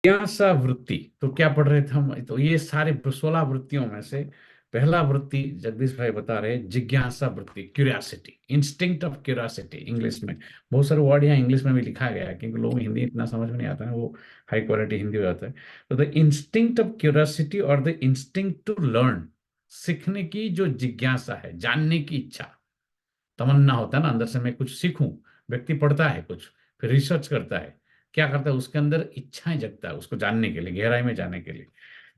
जिज्ञासा वृत्ति, तो क्या पढ़ रहे थे हम? तो ये सारे 16 वृत्तियों में से पहला वृत्ति जगदीश भाई बता रहे हैं, जिज्ञासा वृत्ति, curiosity, instinct of curiosity English में। बहुत सारे वर्ड यहाँ इंग्लिश में भी लिखा गया है, क्योंकि लोगों को हिंदी इतना समझ में नहीं आता है, वो हाई क्वालिटी हिंदी हो जाता है। तो द इंस्टिंक्ट ऑफ क्यूरियोसिटी और द इंस्टिंक्ट टू लर्न, सीखने की जो जिज्ञासा है, जानने की इच्छा, तमन्ना होता है ना अंदर से, मैं कुछ सीखूं। व्यक्ति पढ़ता है कुछ, फिर रिसर्च करता है, क्या करता है, उसके अंदर इच्छाएं जगता है उसको जानने के लिए, गहराई में जाने के लिए।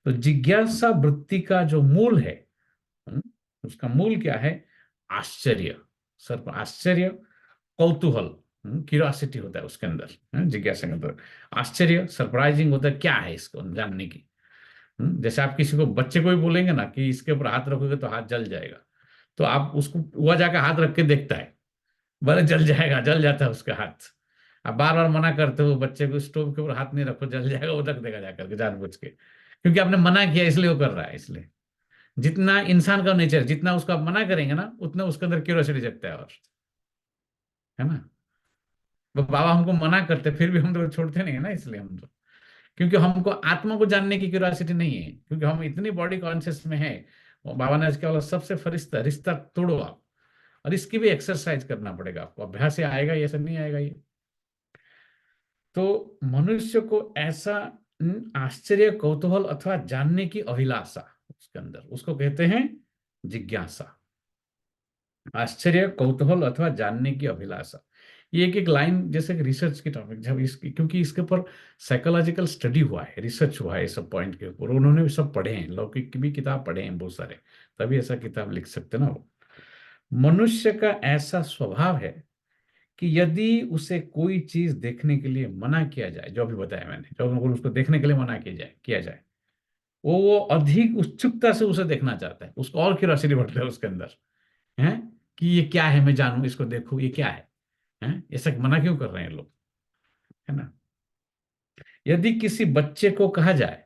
तो जिज्ञासा वृत्ति का जो मूल है, हम्म, उसका मूल क्या है? आश्चर्य, सर आश्चर्य, कौतूहल, क्यूरियोसिटी होता है उसके अंदर, जिज्ञासा के अंदर आश्चर्य, सरप्राइजिंग होता है, क्या है इसको जानने की। जैसे आप किसी को, बच्चे को भी बोलेंगे ना कि इसके ऊपर हाथ रखोगे तो हाथ जल जाएगा, तो आप उसको, वह जाकर हाथ रख के देखता है, बोले जल जाएगा, जल जाता है उसका हाथ। अब बार बार मना करते हो बच्चे को, स्टोव के ऊपर हाथ नहीं रखो जल जाएगा, वो रख देगा जाकर के जानबूझ के, क्योंकि आपने मना किया इसलिए वो कर रहा है। इसलिए जितना इंसान का नेचर, जितना उसको आप मना करेंगे ना, उतना उसके अंदर क्यूरियोसिटी जगता है, और है ना। वो बाबा हमको मना करते फिर भी हम तो छोड़ते नहीं है ना, इसलिए हम तो, क्योंकि हमको आत्मा को जानने की क्यूरियोसिटी नहीं है, क्योंकि हम इतनी बॉडी कॉन्शियस में है। वो बाबा ने आज क्या बोला, सबसे फरिश्ता रिश्ता तोड़ो आप, और इसकी भी एक्सरसाइज करना पड़ेगा आपको, अभ्यास से आएगा, ये सब नहीं आएगा ये। तो मनुष्य को ऐसा आश्चर्य, कौतूहल अथवा जानने की अभिलाषा उसके अंदर, उसको कहते हैं जिज्ञासा। आश्चर्य, कौतूहल अथवा जानने की अभिलाषा, ये एक एक लाइन जैसे कि रिसर्च की टॉपिक, जब इसकी, क्योंकि इसके ऊपर साइकोलॉजिकल स्टडी हुआ है, रिसर्च हुआ है, इस सब पॉइंट के ऊपर उन्होंने भी सब पढ़े हैं, लौकिक की भी किताब पढ़े हैं बहुत सारे, तभी ऐसा किताब लिख सकते ना वो। मनुष्य का ऐसा स्वभाव है कि यदि उसे कोई चीज देखने के लिए मना किया जाए, जो भी बताया मैंने, जो अगर उसको देखने के लिए मना किया जाए, वो अधिक उत्सुकता से उसे देखना चाहता है, उसको और क्यूरियोसिटी बढ़ता है उसके अंदर, है कि ये क्या है, मैं जानूं, इसको देखूं, ये क्या है ऐसा मना क्यों कर रहे हैं लोग, है ना। यदि किसी बच्चे को कहा जाए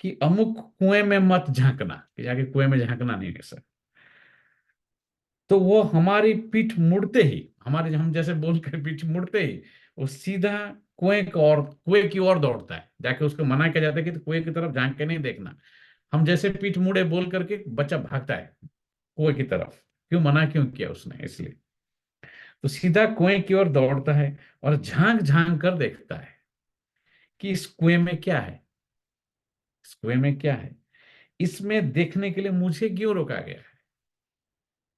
कि अमुक कुएं में मत झांकना, कि जाके कुएं में झांकना नहीं है सर, तो वो हमारी पीठ मुड़ते ही, हमारे हम जैसे बोलकर पीठ मुड़ते ही, वो सीधा कुएं की ओर दौड़ता है, जाके उसको मना किया जाता है कि तो कुएं की तरफ झांक के नहीं देखना। हम जैसे पीठ मुड़े बोल करके बच्चा भागता है कुएं की तरफ, क्यों, मना क्यों किया उसने, इसलिए। तो सीधा कुएं की ओर दौड़ता है और झांक झांक कर देखता है कि इस कुएं में क्या है, इस कुएं में क्या है, इसमें देखने के लिए मुझे क्यों रोका गया है,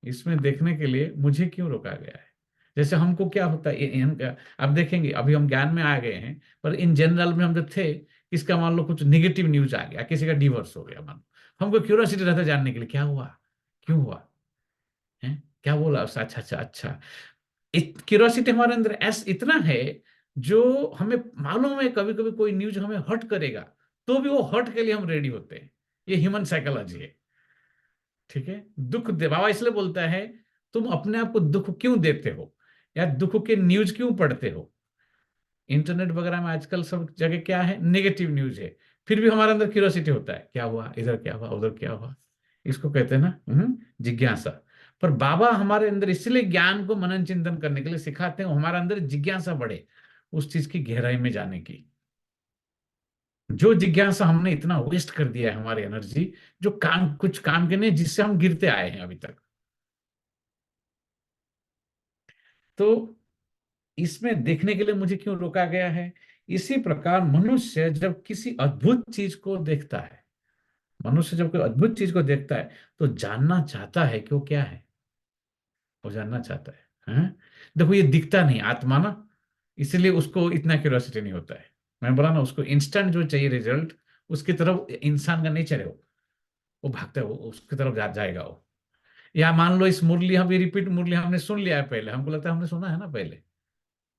इसमें देखने के लिए मुझे क्यों रोका गया है। जैसे हमको क्या होता है, अब देखेंगे, अभी हम ज्ञान में आ गए हैं, पर इन जनरल में हम जब थे, किसका मान लो कुछ निगेटिव न्यूज आ गया, किसी का डिवोर्स हो गया, मान लो, हमको क्यूरियोसिटी रहता है जानने के लिए, क्या हुआ, क्यों हुआ है, क्या बोला उसने, अच्छा अच्छा अच्छा। क्यूरियोसिटी हमारे अंदर ऐस इतना है, जो हमें मालूम है कभी कभी कोई न्यूज हमें हर्ट करेगा, तो भी वो हर्ट के लिए हम रेडी होते हैं। ये ह्यूमन साइकोलॉजी है, ठीक है। दुख दे बाबा इसलिए बोलता है, तुम अपने आप को दुख क्यों देते हो, या दुख के न्यूज क्यों पढ़ते हो। इंटरनेट वगैरह में आजकल सब जगह क्या है, नेगेटिव न्यूज है, फिर भी हमारे अंदर क्यूरियोसिटी होता है, क्या हुआ इधर, क्या हुआ उधर, क्या हुआ। इसको कहते हैं ना जिज्ञासा। पर बाबा हमारे अंदर इसलिए ज्ञान को मनन चिंतन करने के लिए सिखाते हैं, हमारे अंदर जिज्ञासा बढ़े उस चीज की गहराई में जाने की। जो जिज्ञासा हमने इतना वेस्ट कर दिया है हमारी एनर्जी, जो काम कुछ काम के नहीं, जिससे हम गिरते आए हैं अभी तक। तो इसमें देखने के लिए मुझे क्यों रोका गया है। इसी प्रकार मनुष्य जब किसी अद्भुत चीज को देखता है, मनुष्य जब कोई अद्भुत चीज को देखता है, तो जानना चाहता है कि वो क्या है, वो जानना चाहता है, हैं? देखो ये दिखता नहीं आत्मा ना, इसलिए उसको इतना क्यूरियोसिटी नहीं होता है। मैं बोला ना, उसको इंस्टेंट जो चाहिए रिजल्ट, उसकी तरफ इंसान का नेचर है, वो भागता है, वो उसकी तरफ जाएगा वो। या मान लो इस मुरली, हम ये रिपीट मुरली हमने सुन लिया है पहले, हमको लगता है हमने सुना है ना पहले,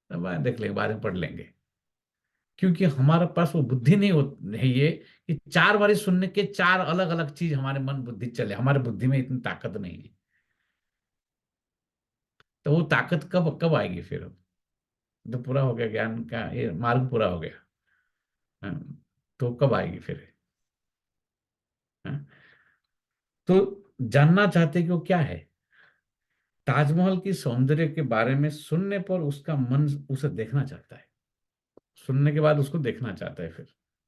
तब देख लेंगे, बाद में पढ़ लेंगे, क्योंकि हमारे पास वो बुद्धि नहीं है ये, कि 4 बारी सुनने के 4 अलग अलग चीज हमारे मन बुद्धि चले, हमारे बुद्धि में इतनी ताकत नहीं है। तो वो ताकत कब कब आएगी फिर, तो पूरा हो गया ज्ञान का ये मार्ग पूरा हो गया, हाँ, तो कब आएगी फिर, हाँ? तो जानना चाहते कि वो क्या है। ताजमहल की सौंदर्य के बारे में सुनने पर उसका मन उसे देखना चाहता है, सुनने के बाद उसको देखना चाहता है फिर,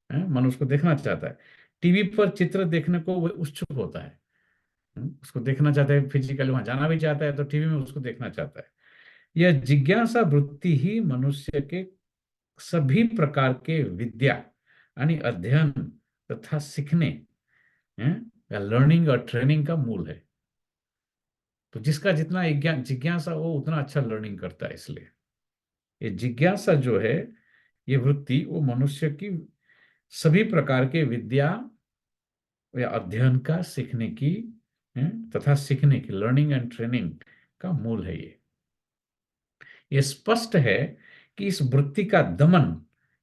मन उसको देखना चाहता है। टीवी पर चित्र देखने को वो उत्सुक होता है। उसको देखना चाहता है, फिजिकली वहां जाना भी चाहता है, तो टीवी में उसको देखना चाहता है। यह जिज्ञासा वृत्ति ही मनुष्य के सभी प्रकार के विद्या यानी अध्ययन तथा सीखने, हैं, या लर्निंग और ट्रेनिंग का मूल है। तो जिसका जितना जिज्ञासा वो उतना अच्छा लर्निंग करता है। इसलिए ये जिज्ञासा जो है, ये वृत्ति, वो मनुष्य की सभी प्रकार के विद्या या अध्ययन का सीखने की, तथा सीखने की, लर्निंग एंड ट्रेनिंग का मूल है। ये स्पष्ट है कि इस वृत्ति का दमन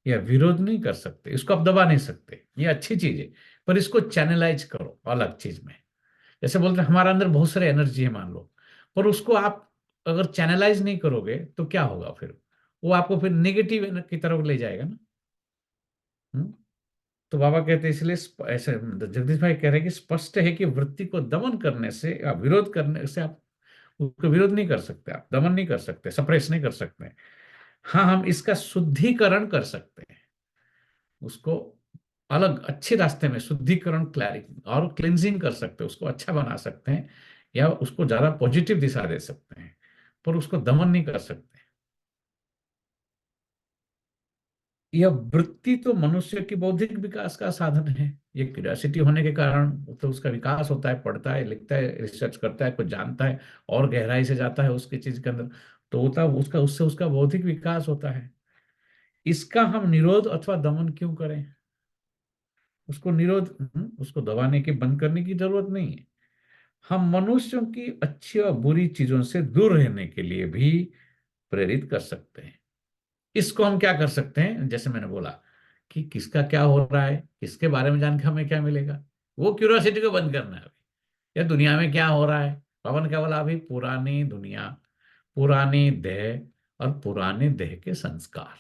या विरोध नहीं कर सकते, इसको आप दबा नहीं सकते। ये अच्छी चीज है, पर इसको चैनलाइज करो अलग चीज में। जैसे बोलते हैं हमारे अंदर बहुत सारे एनर्जी है मान लो, पर उसको आप अगर चैनलाइज नहीं करोगे तो क्या होगा फिर? वो आपको फिर नेगेटिव की तरफ ले जाएगा ना। हम्म? तो बाबा कहते हैं, इसलिए ऐसे जगदीश भाई कह रहे हैं कि स्पष्ट है कि वृत्ति को दमन करने से या विरोध करने से आप उसको विरोध नहीं कर सकते, आप दमन नहीं कर सकते, सप्रेस नहीं कर सकते। हाँ, हम इसका शुद्धिकरण कर सकते हैं, उसको अलग अच्छे रास्ते में शुद्धिकरण, क्लैरिंग और क्लिनजिंग कर सकते हैं, उसको अच्छा बना सकते हैं, या उसको ज्यादा पॉजिटिव दिशा दे सकते हैं, पर उसको दमन नहीं कर सकते। यह वृत्ति तो मनुष्य की बौद्धिक विकास का साधन है। ये क्यूरियोसिटी होने के कारण तो उसका विकास होता है, पढ़ता है, लिखता है, रिसर्च करता है, कुछ जानता है और गहराई से जाता है उसकी चीज के अंदर, तो होता उसका, उससे उसका बौद्धिक विकास होता है। इसका हम निरोध अथवा दमन क्यों करें? उसको निरोध, उसको दबाने की, बंद करने की जरूरत नहीं है। हम मनुष्यों की अच्छी और बुरी चीजों से दूर रहने के लिए भी प्रेरित कर सकते हैं। इसको हम क्या कर सकते हैं, जैसे मैंने बोला कि किसका क्या हो रहा है, किसके बारे में जान के हमें क्या मिलेगा, वो क्यूरियोसिटी को बंद करना है अभी। या दुनिया में क्या हो रहा है, पवन क्या बोला अभी, पुरानी दुनिया, पुरानी देह और पुराने देह के संस्कार,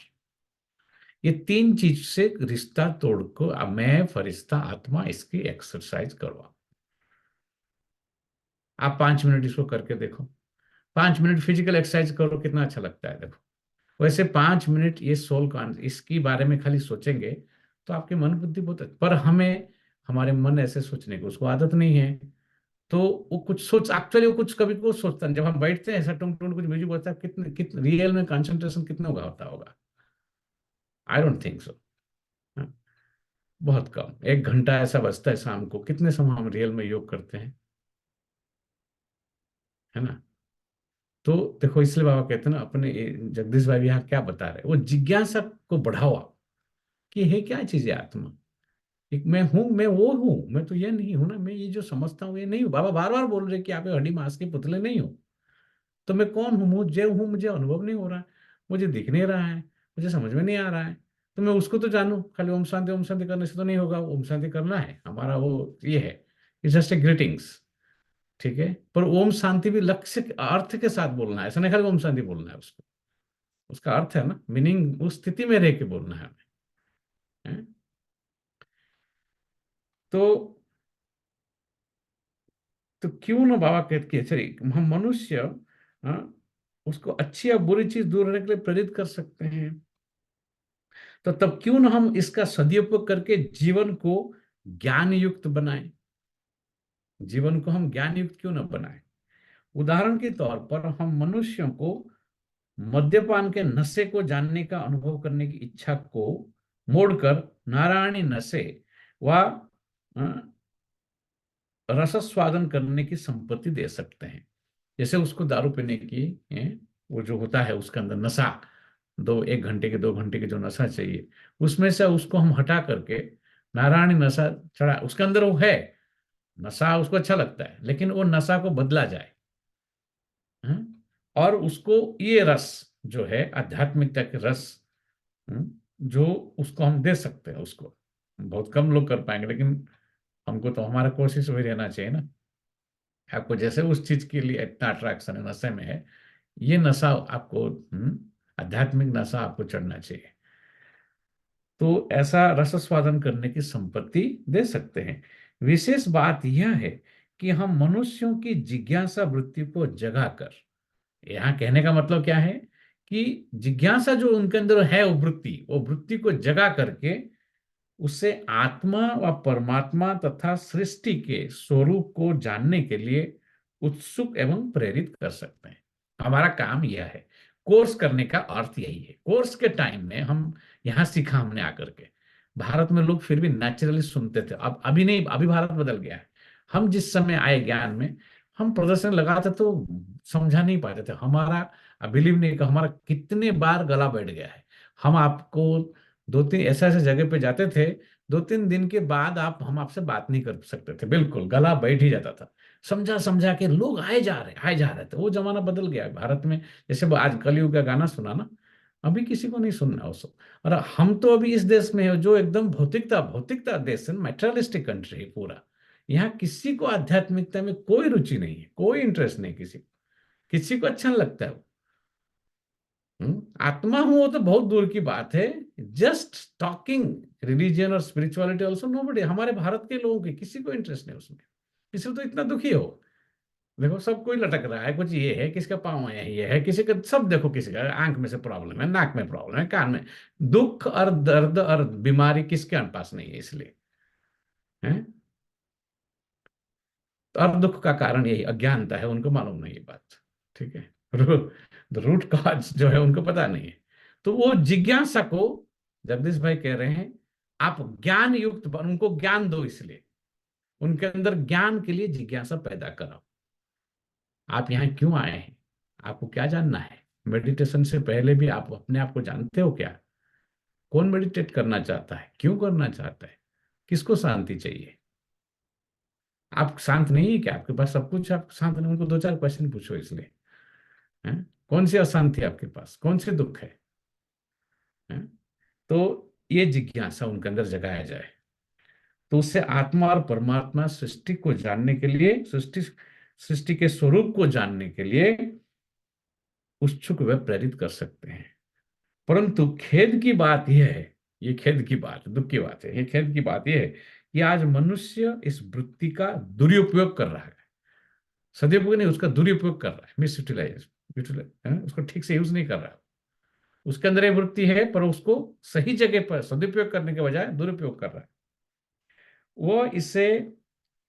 ये तीन चीज से रिश्ता तोड़ को अब मैं फरिश्ता आत्मा, इसकी एक्सरसाइज करवा। आप 5 मिनट इसको करके देखो, 5 मिनट फिजिकल एक्सरसाइज करो, कितना अच्छा लगता है देखो। वैसे 5 मिनट ये सोल कॉन्स इसकी बारे में खाली सोचेंगे तो आपकी मन बुद्धि बहुत, पर हमें हमारे मन ऐसे सोचने की उसको आदत नहीं है। तो वो कुछ सोच, एक्चुअली वो कुछ कभी कुछ सोचता नहीं। जब हम बैठते हैं ऐसा टुन टुन कुछ म्यूजिक बजता है, कितने कितने रियल में कंसंट्रेशन कितने होगा, होता होगा? I don't think so. बहुत कम, 1 घंटा ऐसा बजता है शाम को, कितने समय हम रियल में योग करते हैं, है ना? तो देखो, इसलिए बाबा कहते हैं ना, अपने जगदीश भाई यहाँ क्या बता रहे हैं, वो जिज्ञासा को बढ़ावा कि है क्या चीज है आत्मा। एक मैं हूं, मैं वो हूं, मैं तो ये नहीं हूं ना, मैं ये जो समझता हूँ ये नहीं हूँ। बाबा बार बार बोल रहे कि आप हड्डी मांस के पुतले नहीं हो। तो मैं कौन हूँ? मुझे हूँ, मुझे अनुभव नहीं हो रहा है, मुझे दिख नहीं रहा है, मुझे समझ में नहीं आ रहा है। तो मैं उसको तो जानू, खाली ओम शांति करने से तो नहीं होगा। ओम शांति करना है हमारा, वो ये है, इट्स जस्ट ए ग्रीटिंग्स, ठीक है। पर ओम शांति भी लक्ष्य अर्थ के साथ बोलना है, ऐसा नहीं खाली ओम शांति बोलना है उसको, उसका अर्थ है ना, मीनिंग उस स्थिति में रह के बोलना है हमें, हैं? तो तो क्यों ना बाबा कहते कि सही हम मनुष्य, हाँ, उसको अच्छी या बुरी चीज दूर रहने के लिए प्रेरित कर सकते हैं। तो तब क्यों ना हम इसका सदुपयोग करके जीवन को ज्ञान युक्त बनाएं, जीवन को हम ज्ञान युक्त क्यों ना बनाएं? उदाहरण के तौर पर हम मनुष्यों को मद्यपान के नशे को जानने का, अनुभव करने की इच्छा को मोड़कर नारायणी नशे व रसस्वादन करने की संपत्ति दे सकते हैं। जैसे उसको दारू पीने की, वो जो होता है उसके अंदर नशा, 1 घंटे के 2 घंटे के जो नशा चाहिए, उसमें से उसको हम हटा करके नारायणी नशा चढ़ा, उसके अंदर वो है नशा, उसको अच्छा लगता है, लेकिन वो नशा को बदला जाए, और उसको ये रस जो है आध्यात्मिकता के रस, जो उसको हम दे सकते हैं उसको। बहुत कम लोग कर पाएंगे, लेकिन हमको तो हमारा कोशिश वही रहना चाहिए ना। आपको जैसे उस चीज के लिए इतना अट्रैक्शन है, नशे में है, ये नशा आपको, आध्यात्मिक नशा आपको चढ़ना चाहिए। तो ऐसा रसस्वादन करने की संपत्ति दे सकते हैं। विशेष बात यह है कि हम मनुष्यों की जिज्ञासा वृत्ति को जगाकर, यहाँ कहने का मतलब क्या है कि जिज्ञासा जो उनके अंदर है, वो वृत्ति को जगा करके उसे आत्मा व परमात्मा तथा सृष्टि के स्वरूप को जानने के लिए उत्सुक एवं प्रेरित कर सकते हैं। हमारा काम यह है। कोर्स करने का अर्थ यही है। कोर्स के टाइम में हम यहाँ सीखा हमने आकर के। भारत में लोग फिर भी नेचुरली सुनते थे, अब अभी नहीं, अभी भारत बदल गया है। हम जिस समय आए ज्ञान में, हम प्रदर्शन लगाते तो समझा नहीं पाते थे। हमारा बिलीव नहीं कि हमारा कितने बार गला बैठ गया है। हम आपको दो तीन ऐसे ऐसे जगह पे जाते थे, 2-3 दिन के बाद हम आपसे बात नहीं कर सकते थे, बिल्कुल गला बैठ ही जाता था। समझा समझा के लोग आए जा रहे थे। वो जमाना बदल गया है भारत में। जैसे वो आज कलयुग का गाना सुना ना, अभी किसी को नहीं सुनना उसको। और हम तो अभी इस देश में है जो एकदम भौतिकता भौतिकता देश है, मेटेरियलिस्टिक कंट्री है पूरा। यहाँ किसी को आध्यात्मिकता में कोई रुचि नहीं है, कोई इंटरेस्ट नहीं किसी को। किसी को अच्छा नहीं लगता है वो। आत्मा हूं वो तो बहुत दूर की बात है। जस्ट टॉकिंग रिलीजन और स्पिरिचुअलिटी ऑल्सो नोबडी, हमारे भारत के लोगों के किसी को इंटरेस्ट नहीं उसमें। किसी को तो इतना दुखी हो, देखो सब कोई लटक रहा है, कुछ ये है, किसका पाँव है, ये है, किसी का सब देखो, किसी का आंख में से प्रॉब्लम है, नाक में प्रॉब्लम है, कान में। दुख और दर्द और बीमारी किसके पास नहीं है, इसलिए है। तो और दुख का कारण यही अज्ञानता है, उनको मालूम नहीं ये बात। ठीक है। रूट कॉज जो है उनको पता नहीं है। तो वो जिज्ञासा को जगदीश भाई कह रहे हैं, आप ज्ञान युक्त उनको ज्ञान दो, इसलिए उनके अंदर ज्ञान के लिए जिज्ञासा पैदा करो। आप यहाँ क्यों आए हैं, आपको क्या जानना है। मेडिटेशन से पहले भी आप अपने आप को जानते हो क्या। कौन मेडिटेट करना चाहता है, क्यों करना चाहता है, किसको शांति चाहिए। आप शांत नहीं है क्या, आपके पास सब कुछ, आप शांत नहीं, उनको 2-4 क्वेश्चन पूछो इसलिए। हैं? कौन सी अशांति है आपके पास, कौन से दुख है। हैं? तो ये जिज्ञासा उनके अंदर जगाया जाए, तो उससे आत्मा और परमात्मा सृष्टि को जानने के लिए, सृष्टि सृष्टि के स्वरूप को जानने के लिए उत्सुक व प्रेरित कर सकते हैं। परंतु खेद की बात यह है, ये खेद की बात, दुख की बात है, ये खेद की बात यह है कि आज मनुष्य इस वृत्ति का दुरुपयोग कर रहा है। सदुपयोग नहीं, उसका दुरुपयोग कर रहा है, मिस यूटिलाइज, उसको ठीक से यूज नहीं कर रहा है। उसके अंदर ये वृत्ति है, पर उसको सही जगह पर सदुपयोग करने के बजाय दुरुपयोग कर रहा है। वो इसे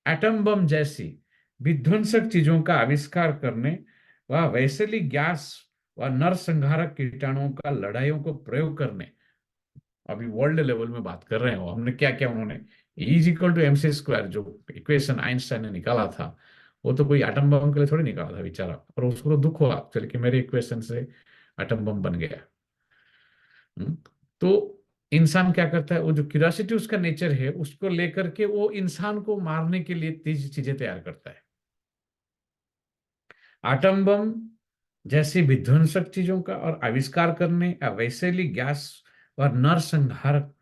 एटम बम जैसी विध्वंसक चीजों का आविष्कार करने व वैसेली गैस व नरसंहारक कीटाणुओं का लड़ाइयों को प्रयोग करने, अभी वर्ल्ड लेवल में बात कर रहे हैं। हमने क्या क्या, उन्होंने E=mc² जो इक्वेशन आइंस्टाइन ने निकाला था, वो तो कोई एटम बम के लिए थोड़ी निकाला था बेचारा, और उसको तो दुख हुआ चल कि मेरे इक्वेशन से एटम बम बन गया। हम्म, तो इंसान क्या करता है, वो जो क्यूरियोसिटी उसका नेचर है, उसको लेकर के वो इंसान को मारने के लिए तेज चीजें तैयार करता है। आटम बम जैसी विध्वंसक चीजों का और आविष्कार करने या वैसेली गैस और नरसंहारक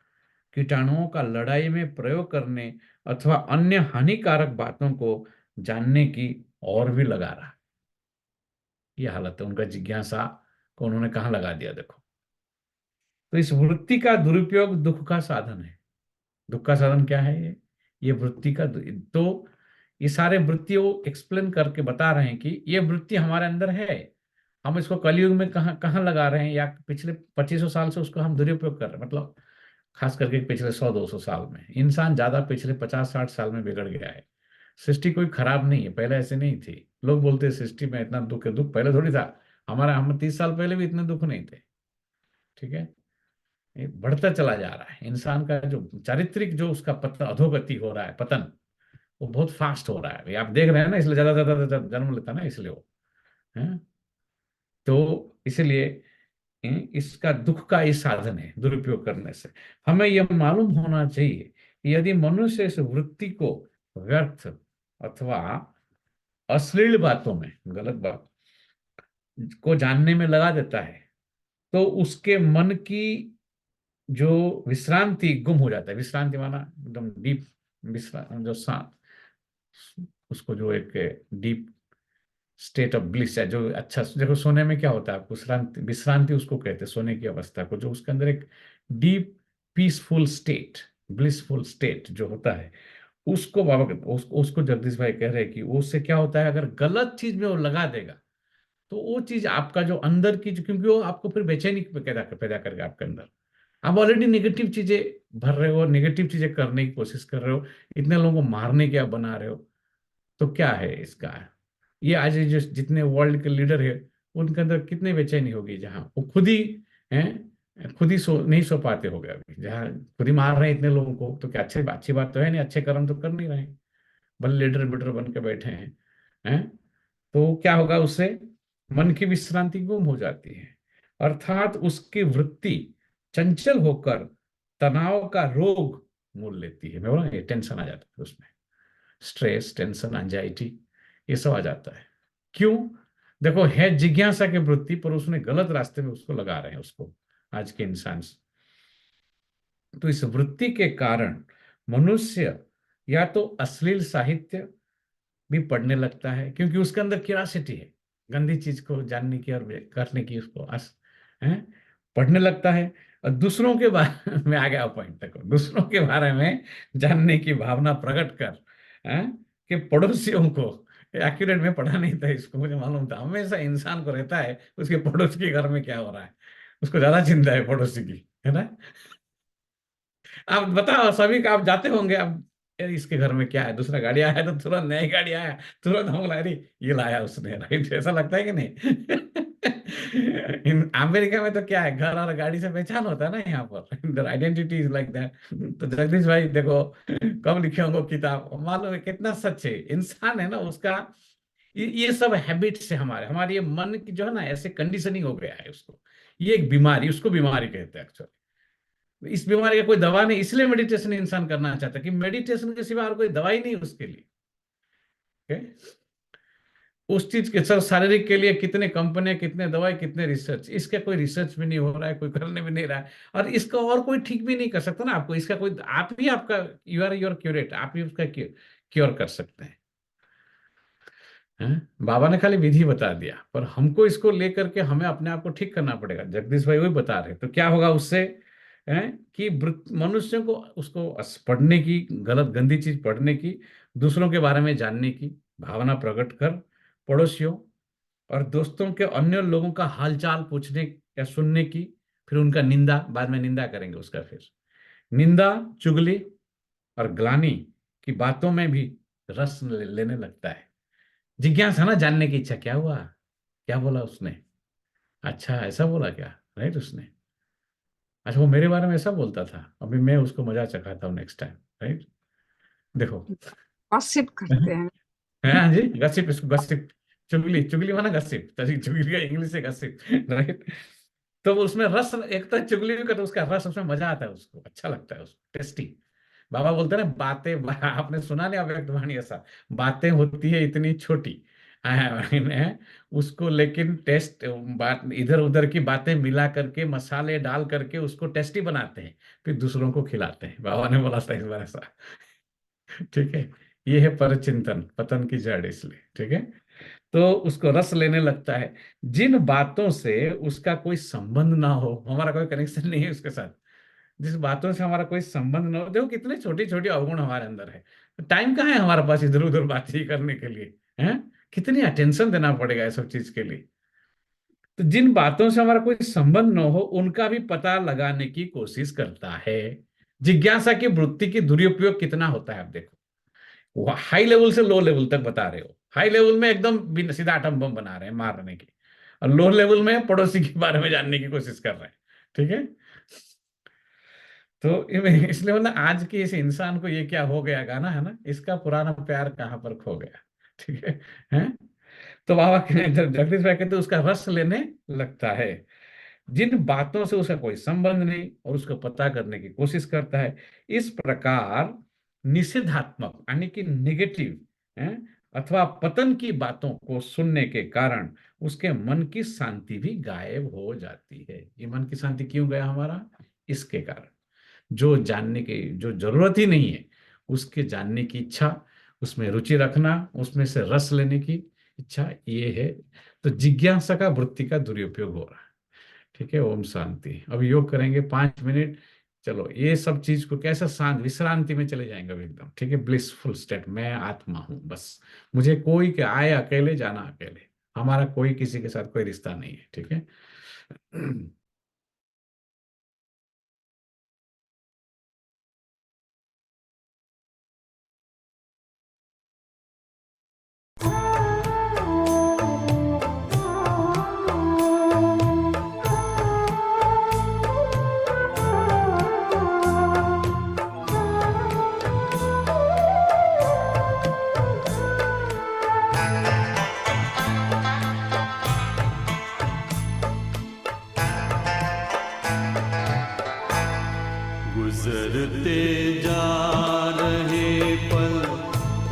कीटाणुओं का लड़ाई में प्रयोग करने अथवा अन्य हानिकारक बातों को जानने की और भी लगा रहा। ये हालत है उनका, जिज्ञासा को उन्होंने कहाँ लगा दिया देखो। तो इस वृत्ति का दुरुपयोग दुख का साधन है। दुख का साधन क्या है, ये वृत्ति का तो ये सारे वृत्तियों एक्सप्लेन करके बता रहे हैं कि ये वृत्ति हमारे अंदर है। हम इसको कलयुग में कहाँ कहाँ लगा रहे हैं, या पिछले 2500 साल से उसको हम दुरुपयोग कर रहे हैं। मतलब खास करके पिछले 100-200 साल में इंसान ज्यादा पिछले 50-60 साल में बिगड़ गया है। सृष्टि कोई खराब नहीं है, पहले ऐसे नहीं थी। लोग बोलते हैं सृष्टि में इतना दुख है, दुख पहले थोड़ी था। हम 30 साल पहले भी इतने दुख नहीं थे। ठीक है। ये बढ़ता चला जा रहा है। इंसान का जो चारित्रिक, जो उसका पतन, अधोगति हो रहा है, पतन, वो बहुत फास्ट हो रहा है। ये आप देख रहे हैं ना, इसलिए ज्यादा ज्यादा ज्यादा जन्म लेता है ना, इसलिए वो है। तो इसलिए इसका दुख का ये साधन है दुरुपयोग करने से। हमें यह मालूम होना चाहिए कि यदि मनुष्य इस वृत्ति को व्यर्थ अथवा अश्लील बातों में, गलत बात को जानने में लगा देता है, तो उसके मन की जो विश्रांति गुम हो जाता है। विश्रांति माना एकदम डीप विश्रांति, जो शांत, उसको जो एक डीप स्टेट ऑफ ब्लिस है, जो अच्छा, देखो सोने में क्या होता है, आपको विश्रांति, विश्रांति उसको कहते हैं, सोने की अवस्था को, जो उसके अंदर एक deep peaceful state, blissful state जो होता है, उसको बाबा उसको जगदीश भाई कह रहे हैं कि वो उससे क्या होता है, अगर गलत चीज में वो लगा देगा तो वो चीज आपका जो अंदर की, क्योंकि वो आपको फिर बेचैनी पैदा पैदा करेगा आपके अंदर। आप ऑलरेडी नेगेटिव चीजें भर रहे हो, नेगेटिव चीजें करने की कोशिश कर रहे हो, इतने लोगों को मारने की आप बना रहे हो। तो क्या है इसका? ये आज जो जितने वर्ल्ड के लीडर है, उनके अंदर कितने बेचैनी होगी, जहां वो खुद ही हैं, खुद ही नहीं सो पाते हो गए अभी, जहाँ खुद ही मार रहे हैं इतने लोगों को, तो क्या अच्छी बात तो है नहीं, अच्छे कर्म तो कर नहीं रहे हैं, भले लीडर बिडर बन के बैठे हैं। तो क्या होगा उससे? मन की विश्रांति गुम हो जाती है, अर्थात उसकी वृत्ति चंचल होकर तनाव का रोग मोल लेती है। मैं बोला ये टेंशन आ जाता है उसमें, स्ट्रेस, टेंशन, एंजाइटी, ये सब आ जाता है। क्यों? देखो, है जिज्ञासा की वृत्ति, पर उसने गलत रास्ते में उसको लगा रहे हैं उसको, आज के इंसान। तो इस वृत्ति के कारण मनुष्य या तो अश्लील साहित्य भी पढ़ने लगता है, क्योंकि उसके अंदर क्यूरियोसिटी है, गंदी चीज को जानने की और करने की उसको है, पढ़ने लगता है। और दूसरों के बारे में आ गया पॉइंट तक, दूसरों के बारे में जानने की भावना प्रकट कर, हैं, कि पड़ोसियों को, एक्यूरेट में पढ़ा नहीं था इसको, मुझे मालूम था, हमेशा इंसान को रहता है उसके पड़ोस के घर में क्या हो रहा है, उसको ज्यादा चिंता है पड़ोसी की, है ना। आप बताओ, सभी का आप जाते होंगे, आप यार इसके घर में क्या है, दूसरा गाड़ी आया है तो तुरंत नई गाड़ी आया, तुरंत हम बोला अरे ये लाया उसने, राइट? ऐसा लगता है कि नहीं? इन अमेरिका में तो क्या है, घर और गाड़ी से पहचान होता है ना, यहाँ पर आइडेंटिटी इज लाइक दैट। तो जगदीश भाई देखो, कब लिखे होंगे किताब, मालूम है कितना सच है, इंसान है ना उसका, ये सब हैबिट से हमारे हमारे ये मन की जो है ना, ऐसे कंडीशनिंग हो गया है उसको, ये एक बीमारी, उसको बीमारी कहते हैं एक्चुअली। इस बीमारी का कोई दवा नहीं, इसलिए मेडिटेशन इंसान करना चाहता है, कि मेडिटेशन के सिवा और कोई दवाई नहीं उसके लिए। okay? उस चीज के सर, शारीरिक के लिए कितने कंपनियां, कितने दवाई, कितने रिसर्च, इसका कोई रिसर्च भी नहीं हो रहा है, कोई करने भी नहीं रहा है, और इसका और कोई ठीक भी नहीं कर सकता ना आपको, इसका कोई, आप ही आपका, यू आर योर क्यूरेट, आप ही उसका क्योर कर सकते हैं। बाबा ने खाली विधि बता दिया, पर हमको इसको लेकर के हमें अपने आप को ठीक करना पड़ेगा, जगदीश भाई वही बता रहे। तो क्या होगा उससे? है कि मनुष्य को, उसको पढ़ने की, गलत गंदी चीज पढ़ने की, दूसरों के बारे में जानने की भावना प्रकट कर, पड़ोसियों और दोस्तों के, अन्य लोगों का हालचाल पूछने या सुनने की, फिर उनका निंदा, बाद में निंदा करेंगे उसका, फिर निंदा, चुगली और ग्लानि की बातों में भी रस लेने लगता है। जिज्ञासा ना, जानने की इच्छा, क्या हुआ, क्या बोला उसने, अच्छा ऐसा बोला क्या, राइट उसने, अच्छा वो मेरे बारे में ऐसा बोलता था, अभी मैं उसको मजा चखाता हूँ नेक्स्ट टाइम, राइट? देखो। गॉसिप करते हैं। हाँ जी, गसिप, इसको गसिप, चुगली, चुगली माना गसिप, तभी चुगली का इंग्लिश से गसिप, राइट? तो वो उसमें रस, एक तो चुगली भी करता है, उसका रस, उसमें मजा आता है, उसको अच्छा लगता है, उसको टेस्टी। बाबा बोलते हैं ना, बातें आपने सुना नहीं अव्यक्तवाणी ऐसा, बातें होती है इतनी छोटी, है, उसको लेकिन टेस्ट, बात इधर उधर की बातें मिला करके, मसाले डाल करके उसको टेस्टी बनाते हैं, फिर दूसरों को खिलाते हैं, बाबा ने बोला था इस बार ऐसा। ठीक है, ये है परचिंतन, पतन की जड़, इसलिए ठीक है। तो उसको रस लेने लगता है, जिन बातों से उसका कोई संबंध ना हो, हमारा कोई कनेक्शन नहीं है उसके साथ, जिस बातों से हमारा कोई संबंध ना हो, देखो कितने छोटी छोटी अवगुण हमारे अंदर है, तो टाइम कहाँ है हमारे पास इधर उधर बात ही करने के लिए, हैं? कितनी अटेंशन देना पड़ेगा ये सब चीज के लिए। तो जिन बातों से हमारा कोई संबंध न हो, उनका भी पता लगाने की कोशिश करता है। जिज्ञासा की वृत्ति की दुरुपयोग कितना होता है, आप देखो, वो हाई लेवल से लो लेवल तक बता रहे हो, हाई लेवल में एकदम सीधा आटम बम बना रहे हैं मारने की, और लो लेवल में पड़ोसी के बारे में जानने की कोशिश कर रहे हैं। ठीक है। तो इसलिए मतलब आज के इस इंसान को ये क्या हो गया, गाना है ना, इसका पुराना प्यार कहाँ पर खो गया। ठीक है? तो बाबा जगदीश भाई कहते उसका रस लेने लगता है, जिन बातों से उसका कोई संबंध नहीं, और उसको पता करने की कोशिश करता है। इस प्रकार निषेधात्मक यानी कि नेगेटिव है, अथवा पतन की बातों को सुनने के कारण उसके मन की शांति भी गायब हो जाती है। ये मन की शांति क्यों गया हमारा? इसके कारण, जो जानने की जो जरूरत ही नहीं है, उसके जानने की इच्छा, उसमें रुचि रखना, उसमें से रस लेने की इच्छा, ये है। तो जिज्ञासा का, वृत्ति का दुरुपयोग हो रहा है। ठीक है, ओम शांति। अब योग करेंगे 5 मिनट। चलो, ये सब चीज को कैसे शांत विश्रांति में चले जाएंगे अब एकदम, ठीक है, ब्लिसफुल स्टेट, मैं आत्मा हूं बस, मुझे कोई के आए अकेले, जाना अकेले, हमारा कोई किसी के साथ कोई रिश्ता नहीं है। ठीक है।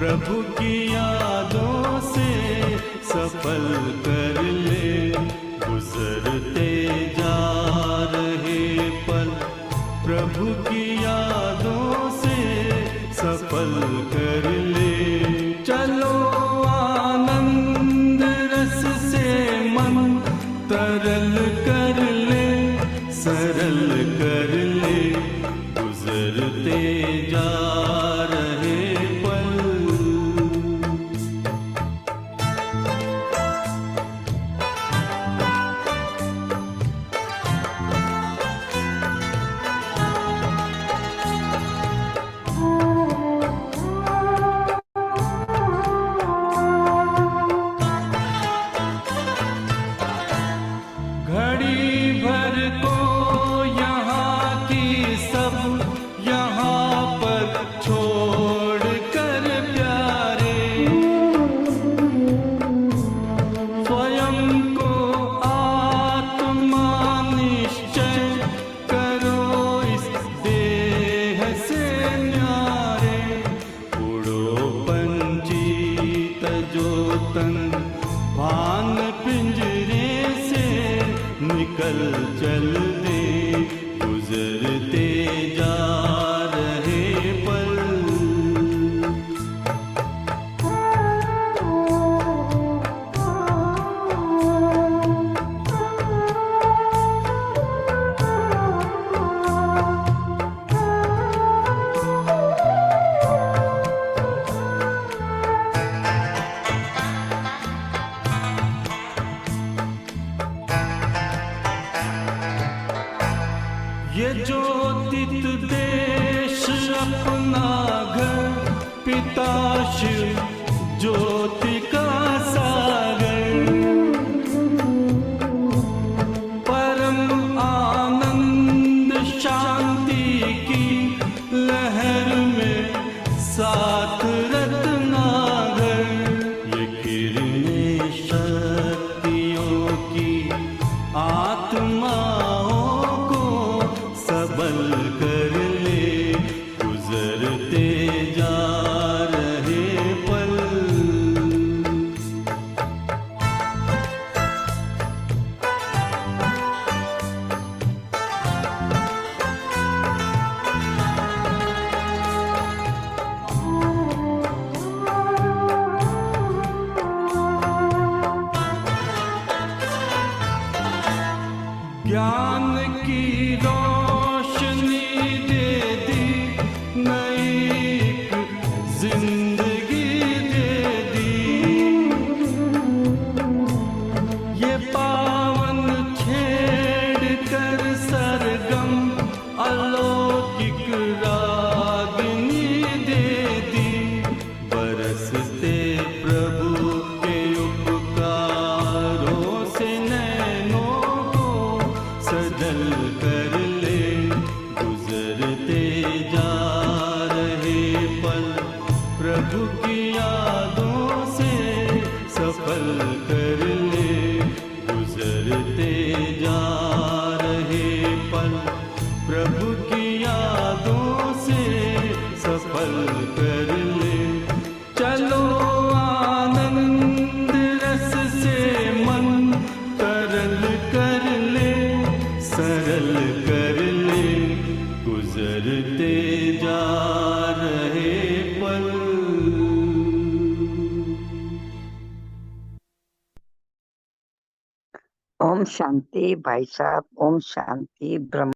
प्रभु की यादों से सफल कर ले, गुजरते जा रहे पल प्रभु की यादों से सफल कर ले। चलो आनंद रस से मन तरल कर ले, सरल कर ले, गुजरते जा रहे पल। घड़ी भर को यहाँ की सब यहाँ पर छोड़ कर प्यारे, स्वयं को आत्मा निश्चय करो इस देह से न्यारे। उड़ो पंछी तजो तन भान पिंजरे से निकल चल दे, गुजरते जा रहे पल। ये ज्योतित देश अपना घर, पिता शिव ज्योति का सागर। परम आनंद शांति की लहर में साथ रत्नागर। ये किरणें शक्तियों की आत्माओं सबल कर ले, गुजरते जा रहे पल। ज्ञान की रोशनी दे दी, नई एक जिंदगी दे दी। ये पावन छेड़ कर सरगम अलौकिक रागनी दे दी। बरसते प्रभु के उपकारों से नैनों सजल कर ले, गुजरते जा रहे पल प्रभु की यादों से सफल कर ले, गुजरते जा रहे पल प्रभु की यादों से सफल कर ले। चलो आनंद रस से मन तरल कर ले, सरल कर ले, गुजरते जा रहे पल। ओम शांति भाई साहब, ओम शांति। ब्रह्म